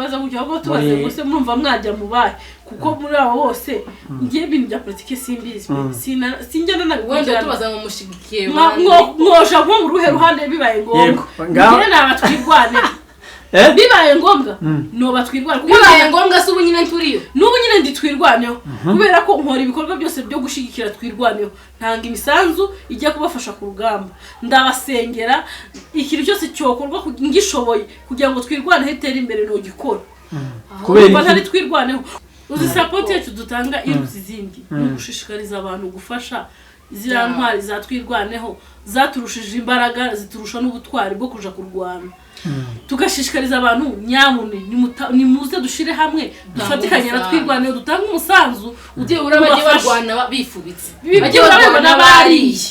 baza kujya aho tubaze bose murumva mwajya mubaye kuko muri abo bose ngiye bintu bya politike simbizi sinjya wenda tubaza ngo mushigikiye mwoja nko mu ruhe ruhande bibaye ngombwa ngiye nabatwirwane bibaye ngombwa no batwirwane bibaye ngombwa se ubu nyine turiyo n'ubu nyine nditwirwaneho kubera ko nkora ibikorwa byose byo gushigikira twirwaneho ntanga imisanzu ijya kubafasha ku rugamba ndabasengera ikintu cyose cyokorwa ngishoboye kugira ngo twirwane hetera imbere no gikora kubera ntari twirwaneho uzi support yacu dutanga iruzi zindi no gushishikariza abantu gufasha zira ntwari zatwirwaneho zaturushije imbaraga ziturusha n'ubutwari bwo kuja kurwana tugashishikariza abantu nyamune nimuze dushire hamwe dufatikanye na twirwaneho dutanga umusanzu ugiye urabagiye barwana bifubitse bagiye barwana bariye.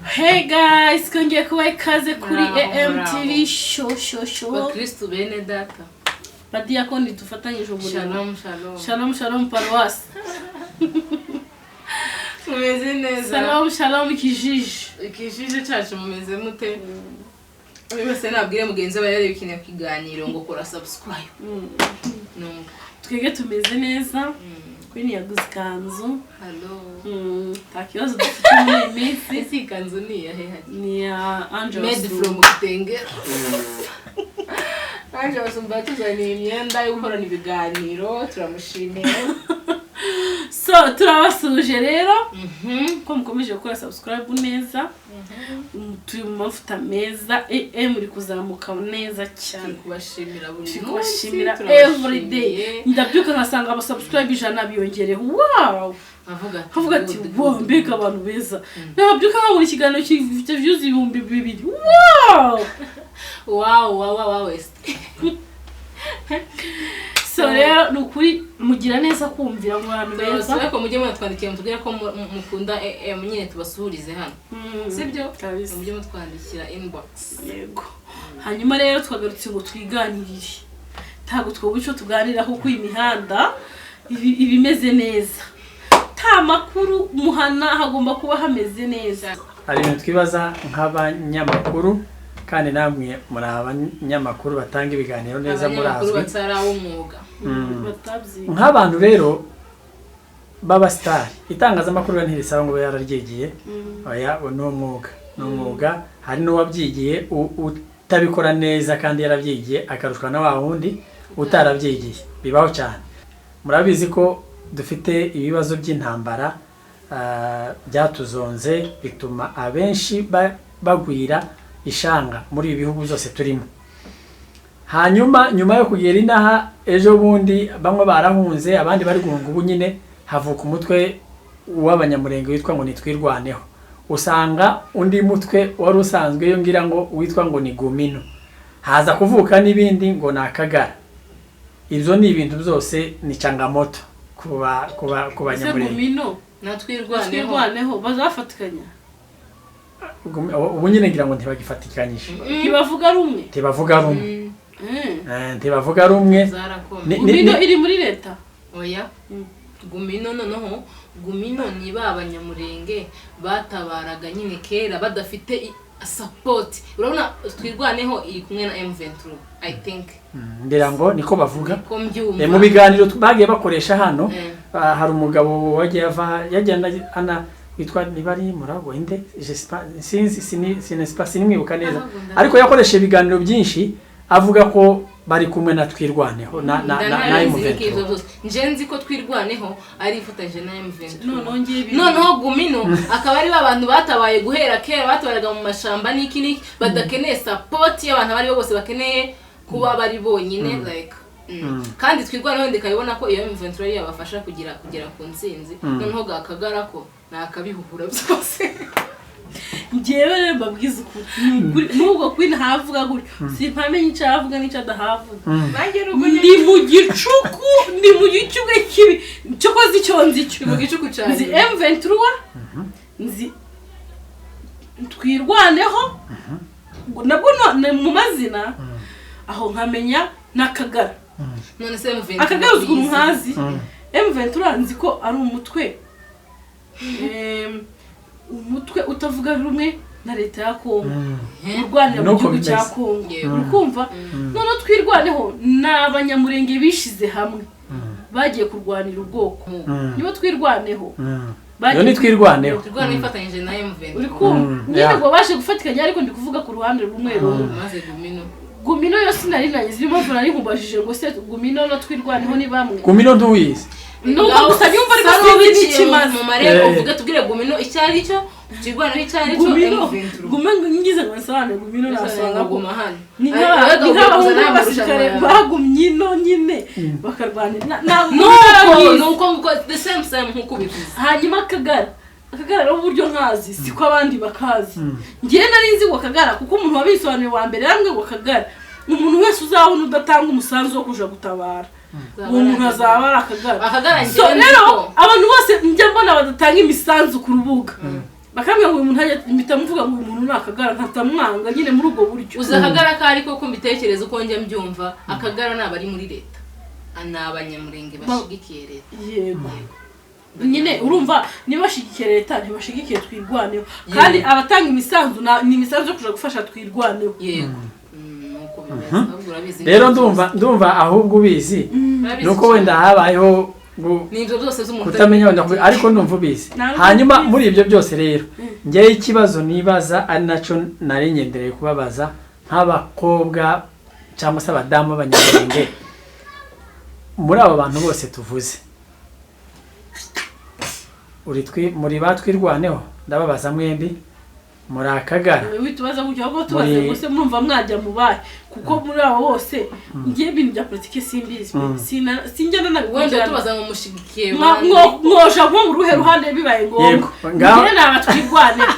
Hey guys, kongeye kuba ikaze kuri AMTV show. Bakristo bene data. Badiakoni tufatanyije umurimo. Shalom paroisse. Mumeze neza. Shalom kijiji. Kijiji cyacu mumeze mute? Wese nabwire mugenzi aba yareba ikintu kiganiro ngo kora subscribe. No. Twege tumeze neza. Kwini yaguze kanzu. Hello. Takibazo dufite muri iminsi. Isi kanzu ni ya hehe? Ni ya Angel made from Kitenge. Angel wasumba tuzaniye imyenda yo gukorana ibiganiro turamushimira. So turabasuje rero ko mukomeje gukora subscribe neza turi mu mafuta meza muri kuzamuka neza cyane kubashimira buri munsi kubashimira every day ndabyuka nkasanga aba subscribe ijana biyongereho wow avuga ati wow mbega abantu beza ndabyuka nkabona ikiganiro gifite views 2,000 wow west. So rero nukuri mugira neza kumvira mu bantu beza ariko mujye mwatwandikiye mutubwira ko mukunda nyine tubasurize hano sibyo mujye mutwandikira inbox yego. Hanyuma rero twagarutse ngo twiganirire ntago twobuco tuganiraho ku imihanda ibimeze neza ta makuru muhana hagomba kuba hameze neza. Hari ibintu twibaza nk'abanyamakuru kandi namwe muri abanyamakuru batanga ibiganiro neza murazwi nk'abantu rero baba star itangazamakuru ntirisaba ngo yararyigiye oya n'umwuga hari n'uwabyigiye utabikora neza kandi yarabyigiye akarushwa na wa wundi utarabyigiye bibaho cyane. Murabizi ko dufite ibibazo by'intambara byatuzonze bituma abenshi bagwira ishanga muri ibihugu byose turimo. Hanyuma nyuma yo kugera inaha ejo bundi bamwe barahunze abandi bari guhunga ubu nyine havuka umutwe w'abanyamurenge witwa ngo nitwirwaneho. Usanga undi mutwe wari usanzwe yo ngira ngo witwa ngo ni Gumino. Haza kuvuka n'ibindi ngo nakagara. Ibyo ni ibintu byose ni changamoto ku banyamurenge. Gumino natwirwaneho bazafatikanya ubu nyine ngira ngo ntibagifatikanyije ntibavuga rumwe Gumino iri muri leta oya Gumino noneho Gumino ni babanyamurenge batabaraga nyine kera badafite support. Urabona twirwaneho iri kumwe na M23 I think ngira ngo niko bavuga mu biganiro bagiye bakoresha hano. Hari umugabo wagiye yagenda ana witwa nibari murago inde sinzi nimwibuka neza ariko yakoresha ibiganiro byinshi avuga ko bari kumwe na twirwaneho na M23. Njenzi ko twirwaneho ari ifatanyije na M23 noneho Gumino akaba ari abantu batabaye guhera kera batwaraga mu mashamba n'iki badakeneye support y'abantu bari bose bakeneye kuba bari bonyine like kandi twirwaneho ndikabibona ko iyo M23 yabafasha kugera ku nsinzi noneho gakagara ko nakabihuhura byose. Ngewe rero babwiza ukuri nubwo kwina havuga gutyo simpamenye icyo avuga n'icyo adahavuga ndi mu gicuku kibi cyo kozi cyonzi cyo mu gicuku cyane nzi M23 nzi twirwaneho nabwo mu mazina aho nkamenya nakagara none se M23 akagara uzwi nkazi M23 nzi ko ari umutwe umutwe utavuga rumwe na leta ya Kongo urwanira mu gihugu cya Kongo ukumva none twirwaneho n'abanyamurenge bishize hamwe bagiye kurwanira ubwoko nibo twirwaneho Yoni twirwaneho ifatanyije na M23 uri kumva nyine ngo bashe gufatikanya ariko ndi kuvuga ku ruhande rumwe maze Gumino yo sinari nagize impamvu nari nkubajije ngo se Gumino no twirwaneho ni bamwe Gumino ntuwize nuko gusa nyumva ariko sinzi n'ikimaze mu mareko uvuga tubwire Gumino icyari cyo twirwaneho icyari cyo Gumino ngize ngo nsane Gumino nasanga guma hano ni nk'abahungu b'abasirikare bagumye ino nyine bakarwanira nuko the same nkuko bivuze hanyuma Akagara rero uburyo nkazi siko abandi bakazi ngiye nari nzi ngo Akagara kuko umuntu wabisobanuye wa mbere yambwe ngo Akagara umuntu wese uzabona udatanga umusanzu wo kuja gutabara uwo muntu azaba Akagara so rero abantu bose njya mbona badatanga imisanzu ku rubuga bakambwira ngo uyu muntu impita muvuga ngo uyu muntu ni Akagara nkatamwanga nyine muri ubwo buryo uza Akagara kari ko mbitekereza uko njya mbyumva Akagara nabari muri leta anabanyamurenge bashigikiye leta yego nyine urumva nibashigikiye leta ntibashigikiye twirwaneho kandi abatanga imisanzu ni imisanzu yo kuja gufasha twirwaneho yego rero ndumva ahubwo ubizi nuko wenda habayeho n'ibyo byose z'umuntu kutamenya wenda ariko ndumva ubizi hanyuma muri ibyo byose rero ngewe ikibazo nibaza ari naco nari ngendereye kubabaza nk'abakobwa cyangwa se abadamu b'abanyamurenge muri abo bantu bose tuvuze muri batwirwaneho ndababaza mwembi muri Akagara witubaza gutyo ahubwo tubaze bose murumva mwajya mubaye kuko muri abo bose ngiye ibintu bya politike simbizi sinjyana na wenda tubaza ngo mushigikiye mwoja nko mu ruhe ruhande bibaye ngombwa ngiye nabatwirwaneho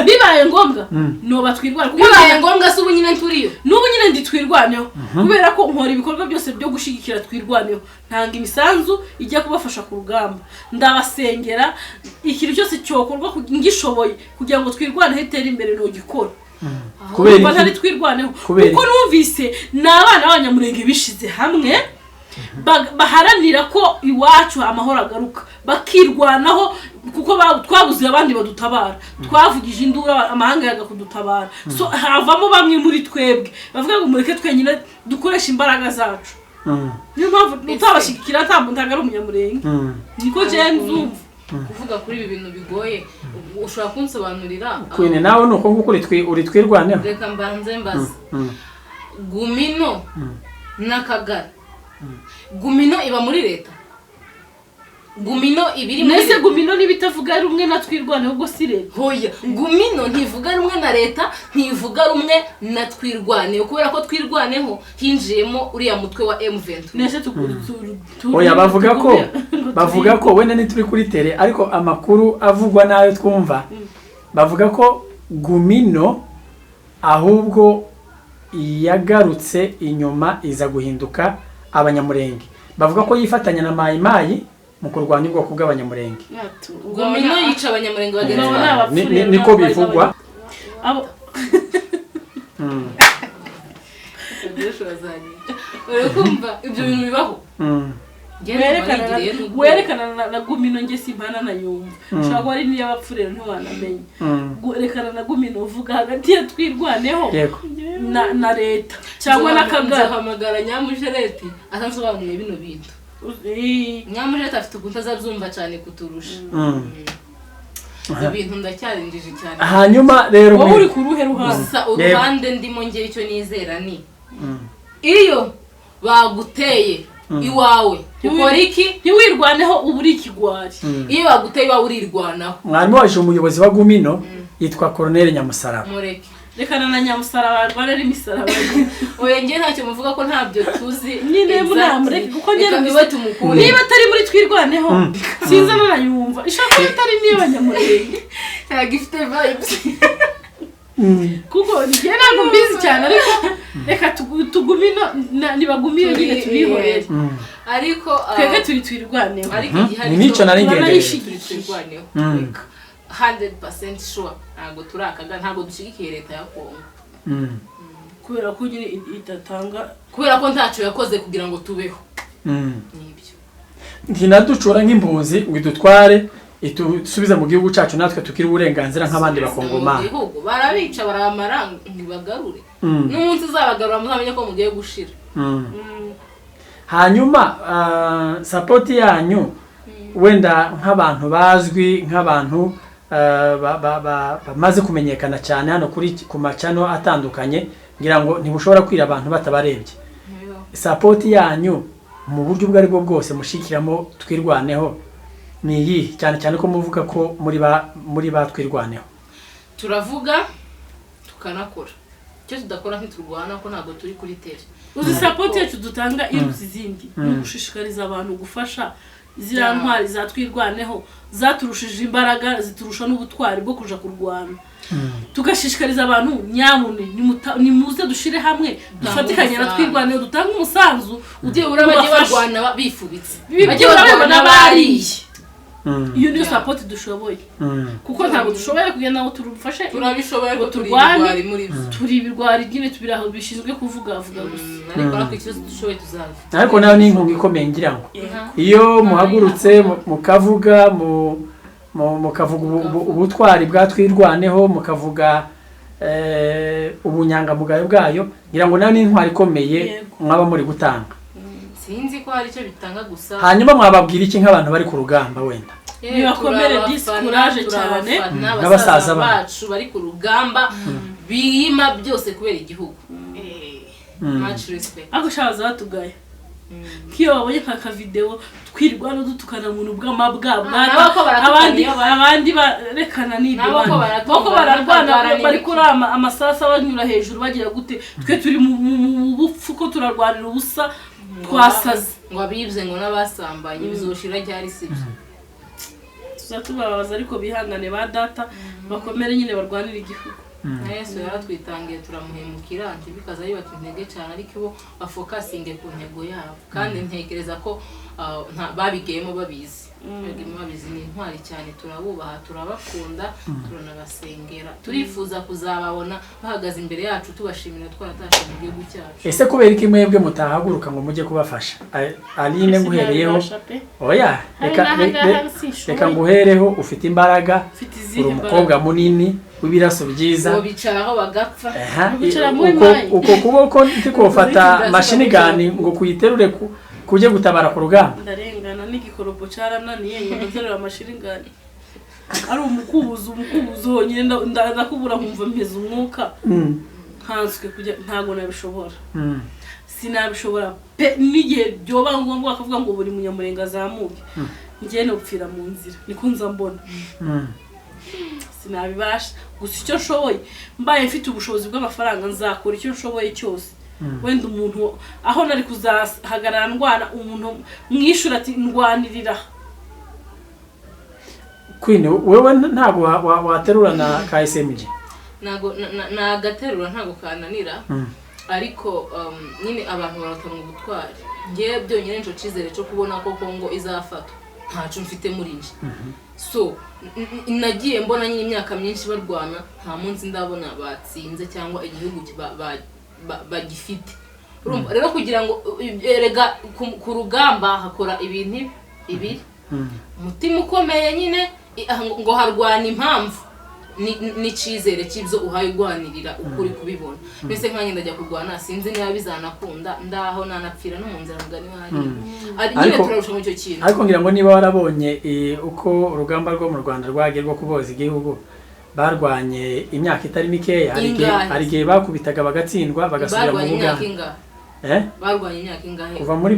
bibaye ngombwa no batwirwaneho bibaye ngombwa se ubu nyine turiyo n'ubu nyine nditwirwaneho kubera ko nkora ibikorwa byose byo gushigikira twirwaneho ntanga imisanzu ijya kubafasha ku rugamba ndabasengera ikintu cyose cyokorwa ngishoboye kugira ngo twirwaneho itere imbere no gikora kubera ntari twirwaneho kuko numvise n'abana b'abanyamurenge bishize hamwe baharanira ko iwacu amahoro agaruka bakirwanaho kuko twabuze abandi badutabara twavugije indura amahanga yaga kudutabara so havamo bamwe muri twebwe bavuga ngo mureke twenyine dukoresha imbaraga zacu niyo mpamvu utabashikira ntamuntu umunyamurenge niko James umva kuvuga kuri ibi bintu bigoye ushobora kunsobanurira kwene nawe nuko nguko uri twirwaneho reka mbanze mbaza Gumino n'Akagara Gumino iba muri leta Gumino ibiri muri nese Gumino nibitavuga rumwe na twirwaneho ubwo si leta hoya Gumino ntivuga rumwe na leta ntivuga rumwe na twirwaneho kubera ko twirwaneho hinjiyemo uriya mutwe wa M23 nese oya bavuga ko wenda ni turi kuri tele ariko amakuru avugwa nayo twumva bavuga ko Gumino ahubwo yagarutse inyuma iza guhinduka abanyamurenge bavuga ko yifatanya na Mayimayi mu kurwanya ubwoko bw'abanyamurenge Gumino yica abanyamurenge bagenzi niko bivugwa abo urakumva ibyo bintu bibaho werekana na Gumino nge simpana na yumva ushaka wari niyo abapfurero ntiwanamenye werekana na Gumino uvuga hagati ya twirwaneho na leta cyangwa n'Akagara hamagara Nyamujereti atansobanuye bino bintu Nyamujereti afite ukuntu azabyumva cyane kuturusha ibintu ndacyarinjije cyane hanyuma rero wowe uri ku ruhe ruhande gusa uruhande ndimo ngiye icyo nizera ni iyo baguteye iwawe ukora iki ntiwirwaneho uba uri ikigwari iyo baguteye iwawe urirwanaho mwarimu waje umuyobozi wa Gumino yitwa Colonel Nyamusaraba mureke rekana na Nyamusaraba barwana n'imisaraba oya ngiye ntacyo muvuga ko ntabyo tuzi nyine munamureke kuko ngene niba atari muri twirwaneho sinza nanayumva ishaka ko atari niyo banyamurenge yagifite vibes kuko ngiye ntabwo mbizi cyane ariko reka tugumino nibagumire nyine tubihorere ariko twebwe turi twirwaneho ariko igihari nico nari ngendereye twirwaneho 100% sure ntabwo turi Akagara ntabwo dushigikiye leta ya Kongo kubera ko nyine idatanga kubera ko ntacyo yakoze kugira ngo tubeho nibyo ntinaducura nk'impunzi ngo idutware itusubiza mu gihugu cyacu natwe tukiri uburenganzira nk'abandi bakongomani. Barabica baramara ntibagarure n'umunsi uzabagarura muzamenye ko mugiye gushira. Hanyuma support yanyu wenda nk'abantu bazwi nk'abantu bamaze kumenyekana cyane hano ku macano atandukanye ngira ngo ntibushobora kwira abantu batabarebye. Support yanyu mu buryo ubwo aribwo bwose mushikiramo twirwaneho ni iyi cyane cyane ko muvuga ko muri ba twirwaneho. Turavuga tukanakora cyo tudakora ntiturwana ko ntabwo turi kuri tele. Uzi support yacu dutanga iruzi zindi no gushishikariza abantu gufasha zira ntwari zatwirwaneho zaturushije imbaraga ziturusha n'ubutwari bwo kuja kurwana. Tugashishikariza abantu nyamune nimuze dushire hamwe dufatikanye na twirwaneho dutanga umusanzu ugiye urabagiye barwana bifubitse bagiye barwana bariye. Iyo niyo support dushoboye kuko ntabwo dushoboye kugenda ngo turufashe turabishoboye ko turwane turi ibirwari gine tubiraho bishinzwe kuvuga gusa ariko ariko ikibazo dushoboye tuzavi. Ariko nayo ni inkunga ikomeye ngira ngo iyo muhagurutse mukavuga mukavuga ubutwari bwa twirwaneho mukavuga ubunyangamugayo bwayo ngira ngo nayo ni intwari ikomeye mwaba muri gutanga. Sinzi ko hari icyo bitanga gusa. Hanyuma mwababwira iki nk'abantu bari ku rugamba wenda? Nibakomere discourage cyane n'abasaza bacu bari ku rugamba biyima byose kubera igihugu. Much respect. Ako shabaza batugaye. Kiyo babonye ka video twirwana dutukana muntu bw'amabwa abandi barekana n'ibyo bako bararwana bari kurama amasasa banyura hejuru bagira gute twe turi mu bupfuko turarwanira ubusa twasaze ngo abibye ngo n'abasambanye bizoshira ryari sibyo. Tuzatubabaza ariko bihangane ba data bakomere nyine barwanira igihugu. Yesu yaratwitangiye turamuhemukira ntibikaza yibata intege cyane ariko bo bafokasinge ku ntego yabo kandi ntekereza ko babigeyemo babizi. Babizi ni intwari cyane turabubaha turabakunda turanabasengera turifuza kuzababona bahagaze imbere yacu tubashimira twaratashe mu gihugu cyacu. Ese kubera iki mwebwe mutahaguruka ngo mujye kubafasha? Aline nguhereyeho oya reka nguhereho ufite imbaraga uri umukobwa munini w'ibiraso byiza bicaraho bagapfa uko kuboko ntikofata mashini gani ngo kuyiterure kuje gutabara ku rugamba. Ndarengana n'igikoropo carananiye nterura mashini gani ari umukubuzo honyine ndakubura nkumva mpeze umwuka nkanswe kujya ntago nabishobora. Sinabishobora n'igihe byoba ngombwa akavuga ngo buri munyamurenga azamuke ngiye no gupfira mu nzira niko nza mbona. Sinabibasha gusa icyo nshoboye mbaye mfite ubushobozi bw'amafaranga nzakora icyo nshoboye cyose. Wenda umuntu aho nari kuzahagarara ndwana umuntu mwishura ati ndwanirira. Queen wewe ntago waterura na KSMG? Nagaterura ntago kananira ariko nyine abantu baratanga ubutwari. Ngiye byonyine nco cizere cyo kubona ko Kongo izafatwa ntacu mfite muri nje. So nagiye mbona nyine imyaka myinshi barwana nta munsi ndabona batsinze cyangwa igihugu bagifite. Rero kugira ngo erega ku rugamba hakora ibintu ibiri umutima ukomeye nyine ngo harwana impamvu n'icizere cy'ibyo uhayigwanirira ukuri kubibona. Mbese nkanye ndajya kurwana sinzi niba bizanakunda ndaho nanapfira no mu nzira mugani hari nyine turarusha mu cyo kintu. Ariko ngira ngo niba warabonye uko urugamba rwo mu Rwanda rwagerwa kuboza igihugu barwanye imyaka itari mikeya hari gihe bakubitaga bagatsindwa bagasubira mu Uganda. Barwanye imyaka ingahe? Kuva muri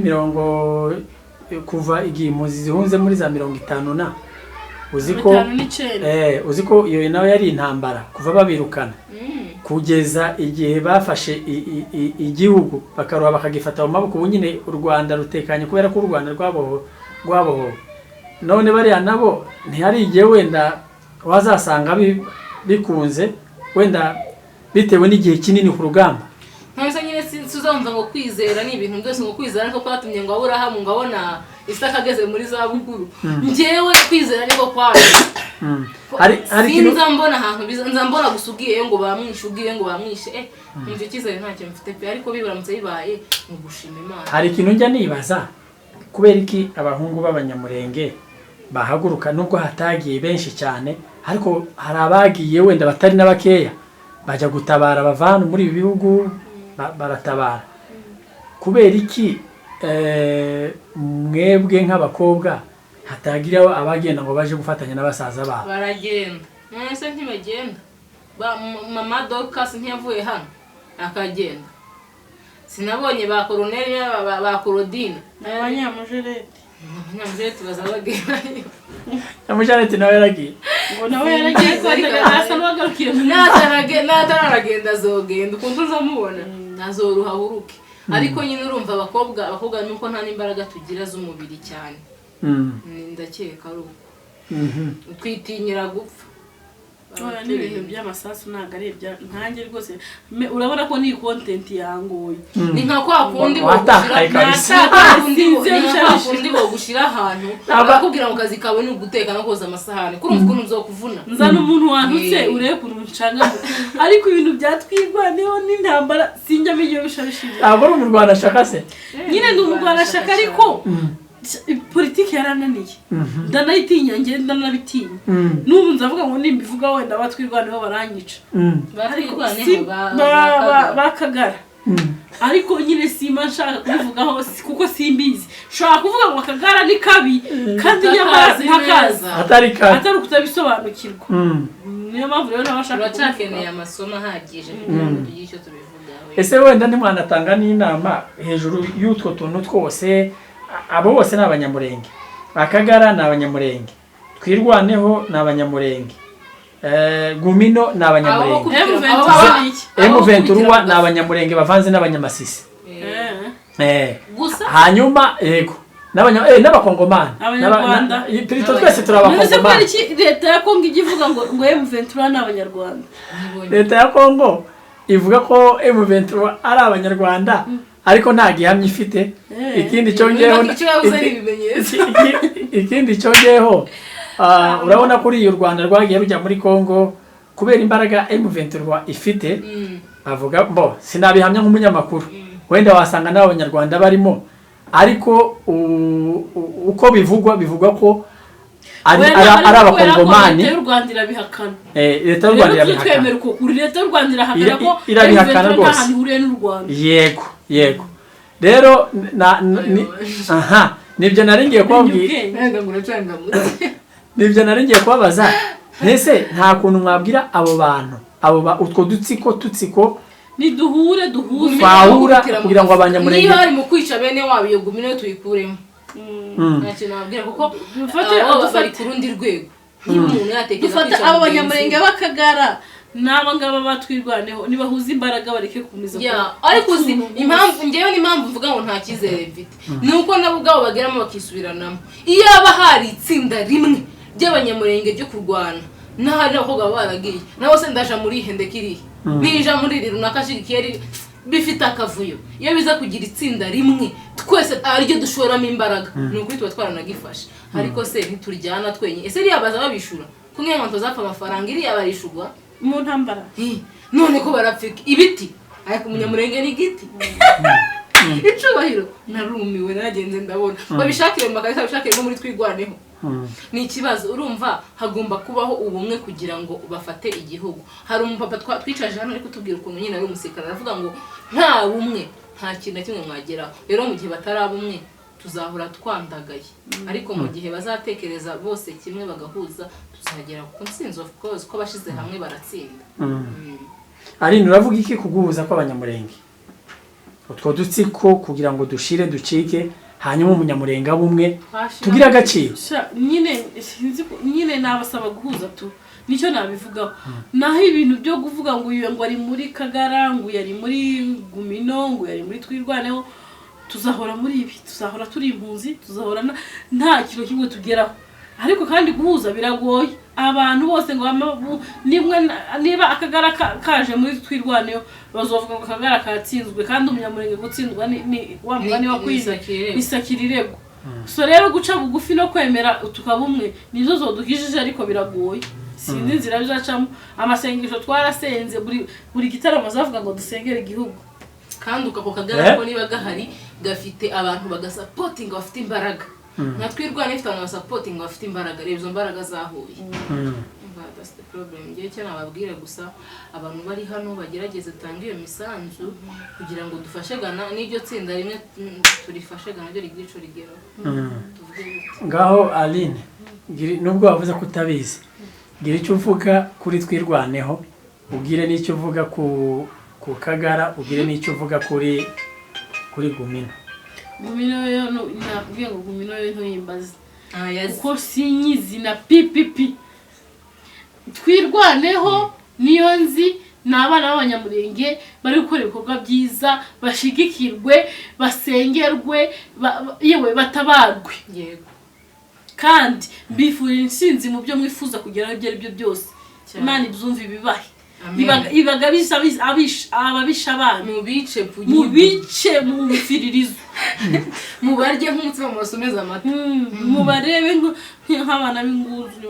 kuva igihe impunzi zihunze muri za 50 na uziko iyo nawe yari intambara kuva babirukana kugeza igihe bafashe igihugu bakaruha bakagifata mu maboko. Ubu nyine u Rwanda rutekanye kubera ko u Rwanda rwabohowe. None bariya nabo ntihari igihe wenda wazasanga bikunze wenda bitewe n'igihe kinini ku rugamba. Ntose nyine sinzonza ngo kwizera ni ibintu byose ngo kwizera ariko kwatumye ngo Aburahamu ngabona Isaka ageze muri za bukuru. Njewe kwizera ariko kwaje hari kinza mbona ahantu bizanza mbona gusugiye ngo bamwishe nje cyizere ntacyo mfite pe ariko bibaramutse bibaye mu gushima Imana. Hari ikintu njya nibaza kubera iki abahungu b'abanyamurenge bahaguruka nubwo hatagiye benshi cyane ariko hari abagiye wenda batari n'abakeya bajya gutabara bavana muri ibi bihugu baratabara kubera iki mwebwe nk'abakobwa hatagira abagenda ngo baje gufatanya n'abasaza babo baragenda mwese ntibagenda mama Dorcas ntiyavuye hano akagenda sinabonye ba Colonel ba Claudine abanyamujereti bazabagenda Nyamujareti nawe yaragiye ngo nawe yaragiye asa n'uwagarukiye nataragenda azogenda ukuntu uzamubona nazoruha huruke ariko nyine urumva abakobwa nuko nta n'imbaraga tugira z'umubiri cyane ndakeka ari uko twitinyira gupfa n'ibintu by'amasasu ntabwo ari nkanjye rwose urabona ko ni content yangoye ni nka kwa kundi bogushira ahantu bakubwira ngo kazi kawe ni uguteka no koza amasahani kurumva ukuntu uzokuvuna nzana umuntu wantutse urebe ukuntu ncanga ariko ibintu byatwirwaneho n'intambara sinjya menya bishabishije ntabwo ari mu Rwanda shaka se nyine ndi mu Rwanda shaka ariko politiki yarananiye ndanayitinya ngenda ndanabitinya n'ubu nzavuga ngo nimbivuga wenda batwirwaneho baranyica bakagara ariko nyine simba nshaka kubivugaho kuko simbizi nshobora kuvuga ngo akagara ni kabi kandi nyamara ntakaza atari ukutabisobanukirwa niyo mpamvu rero nabashaka turacakeneye amasomo ahagije kugira ngo tugire icyo tubivugaho ese wenda ntimwanatanga n'inama hejuru y'utwo tuntu twose abo bose ni abanyamurenge akagara ni abanyamurenge twirwaneho ni abanyamurenge gumino ni abanyamurenge M23 ni abanyamurenge bavanze n'abanyamasisi hanyuma yego n'abakongomani abanyarwanda twese turabakongomani leta ya Kongo igivuga ngo M23 ni abanyarwanda leta ya Kongo ivuga ko M23 ari abanyarwanda ariko nta gihamya ifite ikindi cyongeyeho urabona kuri u Rwanda rwagiye rujya muri Kongo kubera imbaraga M23 ifite avuga sinabihamya nk'umunyamakuru wenda wasanga n'abanyarwanda barimo ariko uko bivugwa ko ari abakongomani leta y'u Rwanda irabihakana leta y'u Rwanda irabihakana leta y'u Rwanda irahakana ko irabihakana rwose yego rero nibyo naringiye kubabaza mbese nta kuntu mwabwira abo bantu utwo tutsiko niduhure twahura kugira ngo abanyamurenge niba bari mu kwica bene wabo iyo gumino tuyikuremo nta kintu wabwira kuko bari ku rundi rwego nk'umuntu yatekereza dufata abo banyamurenge bakagara naba ngaba batwirwaneho nibahuza imbaraga bareke kumiza ariko uzi impamvu mvuga ngo nta cyizere mfite nuko nabo ubwabo bageramo bakisubiranamo iyo aba hari itsinda rimwe ry'abanyamurenge ryo kurwana n'ahari abakobwa baragiye nabo se ndaja muri hendekiriye nija muri iri runaka shirikeri bifite akavuyo iyo biza kugira itsinda rimwe twese ariryo dushoramo imbaraga nuko tuba twaranagifashe ariko se ntituryana twenye ese riyabaza babishura kumwe ngo ntozapfa amafaranga iriya barishurwa mu ntambara none ko barapfika ibiti ariko umunyamurenge ni igiti icubahiro narumiwe nagenze ndabona babishakire mu makarita babishakire no muri twirwaneho ni ikibazo urumva hagomba kubaho ubumwe kugira ngo bafate igihugu hari umupapa twicaje hano ariko tubwira ukuntu nyine ari umusikana aravuga ngo nta bumwe nta kintu kimwe mwageraho rero mu gihe bataraba umwe tuzahora twandagaye ariko mu gihe bazatekereza bose kimwe bagahuza tuzagera ku ntsinzi of course ko bashize hamwe baratsinda ari nuravuga iki kuguhuza kw'abanyamurenge utwo dutsiko kugira ngo dushire ducike hanyuma umunyamurenge abumwe tugira agaciro nyine nabasaba guhuza tu nicyo nabivugaho naho ibintu byo kuvuga ngo uyu ngo ari muri kagara ngo yari muri gumino ngo yari muri twirwaneho tuzahora muri ibi tuzahora turi impunzi tuzahora nta kintu kimwe tugeraho ariko kandi guhuza biragoye abantu bose ngo niba akagara kaje muri twirwaneho bazovuga ngo akagara katsinzwe kandi umunyamurenge gutsindwa ni wa mugani wa kwiza isakirirego so rero guca bugufi no kwemera tukabumwe nizo zodukijije ariko biragoye sinzi inzira bizacamo amasengesho twarasenze buri gitaramo zavuga ngo dusengere igihugu kandi ukako kagara ko niba gahari gafite abantu bagasapotinga bafite imbaraga na twirwane ifite abantu supporting bafite imbaraga rero izo mbaraga zahuye that's the problem ngiye cyo nababwira gusa abantu bari hano bagerageze tangiye iyo misanzu kugira ngo dufashe gana n'iryo tsinda rimwe turifashe gana ryo rigico rigero ngaho Aline nubwo wavuze ko utabizi gira icyo uvuga kuri twirwaneho ubwire n'icyo uvuga ku Kagara ubwire n'icyo uvuga kuri Gumino yo nakubwiye ngo Gumino yo ntuyimbaze kuko sinyizi na pipipi twirwaneho niyo nzi ni abana b'abanyamurenge bari gukora ibikorwa byiza bashigikirwe basengerwe yewe batabarwe yego kandi mbifurira intsinzi mu byo mwifuza kugeraho ibyo ari byo byose Imana ibyumva ibibahe ibaga ababisha abantu mu bice mu mufiririzo mubarye nk'umutsima mu basomeza amata mubarebe nk'abana b'inguzu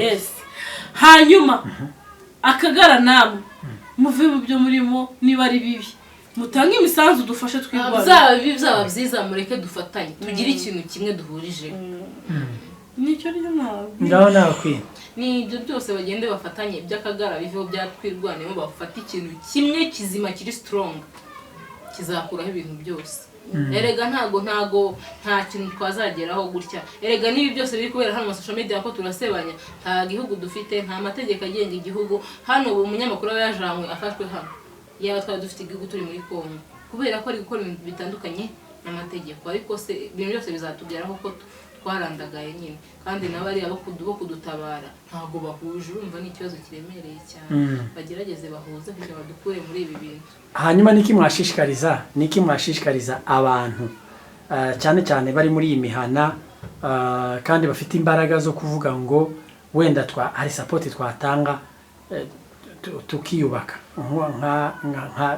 yes hanyuma Akagara namwe muve mu byo murimo niba ari bibi mutange imisanzu dufashe twirwanya bizaba byiza mureke dufatanye tugire ikintu kimwe duhurije nicyo ryo ngaho nakwiye ni ibyo byose bagende bafatanye by'Akagara biveho byatwirwaneho bafata ikintu kimwe kizima kiri strong kizakuraho ibintu byose erega ntago nta kintu twazageraho gutya erega nibi byose biri kubera hano mu social media ko turasebanya nta gihugu dufite nta mategeko agenga igihugu hano ubu umunyamakuru yajanywe afashwe hano yaba twari dufite igihugu turi muri Kongo kubera ko ari gukora ibintu bitandukanye n'amategeko ariko se ibintu byose bizatugeraho ko twarandagaye nyine kandi nabari abo kudutabara ntago bahuje urumva ni ikibazo kiremereye cyane bagerageze bahuze kugira badukure muri ibi bintu hanyuma niki mwashishikariza abantu cyane cyane bari muri iyi mihana kandi bafite imbaraga zo kuvuga ngo wenda hari support twatanga tukiyubaka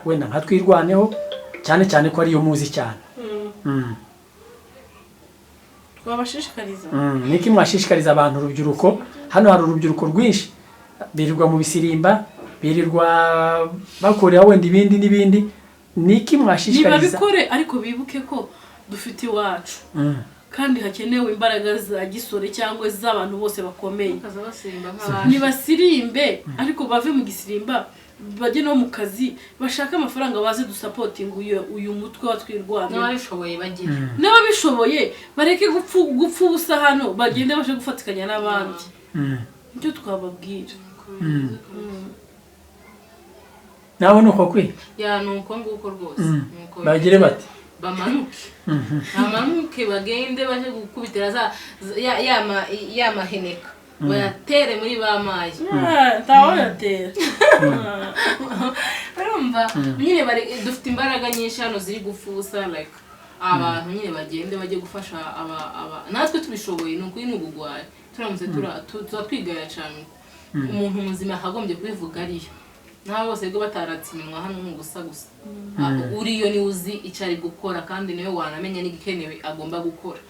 wenda nka twirwaneho cyane cyane ko ariyo muzi cyane twabashishikariza niki mwashishikariza abantu urubyiruko hano hari urubyiruko rwinshi birirwa mu bisirimba birirwa bakorera wenda ibindi n'ibindi niki mwashishikariza niba bikore ariko bibuke ko dufite iwacu kandi hakenewe imbaraga za gisore cyangwa z'abantu bose bakomeye nibasirimbe ariko bave mu gisirimba bajye no mu kazi bashaka amafaranga baze dusapotinga uyu mutwe wa twirwana n'abishoboye bagira n'abishoboye bareke gupfa ubusa hano bagende bashe gufatikanya n'abandi ibyo twababwira nawe nuko kwi nuko nguko rwose bagire bati bamanuke bagende baje gukubitira ya maheneka bayatere muri bamaye ntawo yatera urumva nyine dufite imbaraga nyinshi hano ziri gufusa like abantu nyine bagende bajye gufasha natwe tubishoboye ni ukuri n'ubugwaye turamutse twigaya cyane umuntu muzima akagombye kubivuga ariyo nabo bose bwo bataratse iminwa hano gusa uriyo ni uzi icyo ari gukora kandi niwe wanamenya n'igikenewe agomba gukora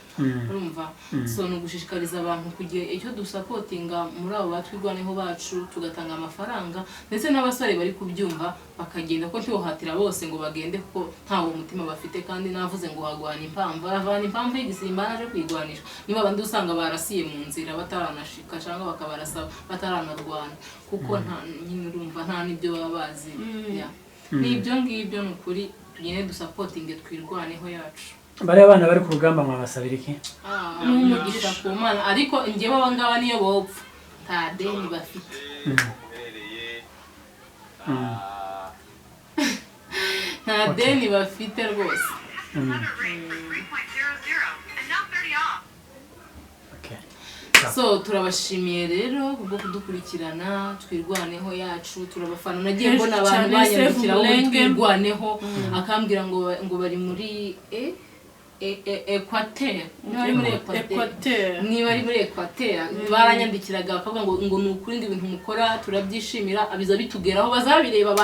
urumva so no gushishikariza abantu kugira icyo dusapotinga muri abo batwirwaneho bacu tugatanga amafaranga ndetse n'abasore bari kubyumva bakagenda ko ntiwohatira bose ngo bagende kuko ntawo umutima bafite kandi navuze ngo hagwana impamvu avana impamvu y'igisimba naje kwigwanisha niba abandi usanga barasiye mu nzira bataranashika cyangwa bakabarasaba bataranarwana kuko nta nyine urumva nta nibyo baba bazi n'ibyo ngibyo n'ukuri tugende dusapotinge twirwaneho yacu bari abana bari ku rugamba mwabasabira iki n'umugisha ku Mana ariko njyewe abangaba niyo bopfa nta deni bafite nta deni bafite rwose so turabashimiye rero kubwo kudukurikirana twirwaneho yacu turabafana nagiye mbona abantu banyandikira ngo twirwaneho akambwira ngo bari muri Equateur niba ari muri Equateur baranyandikiraga bakavuga ngo ni ukuri ibintu mukora turabyishimira abiza bitugeraho bazabireba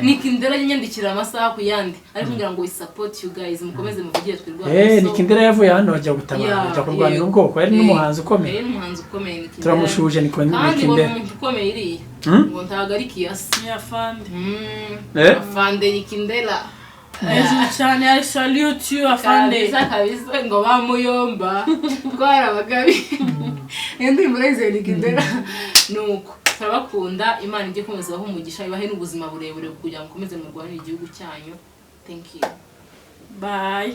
Nikindera yanyandikira amasaha ku yandi ariko ngira ngo support you guys mukomeze muvugire twirwaneho Nikindera yavuye hano ajya gutabara ajya kurwanira ubwoko yari n'umuhanzi ukomeye turamushuje Nikindera kandi ngo umuntu ukomeye iriya ngo ntago ari kiyasi ya fande fande Nikindera hejuru cyane I salute you afande kabisa ngo bamuyomba twarabagabi ndi mureze nikindera nuko turabakunda Imana ijye komeza baho umugisha ibahe n'ubuzima burebure kugira ngo komeze mu Rwanda igihugu cyanyu thank you bye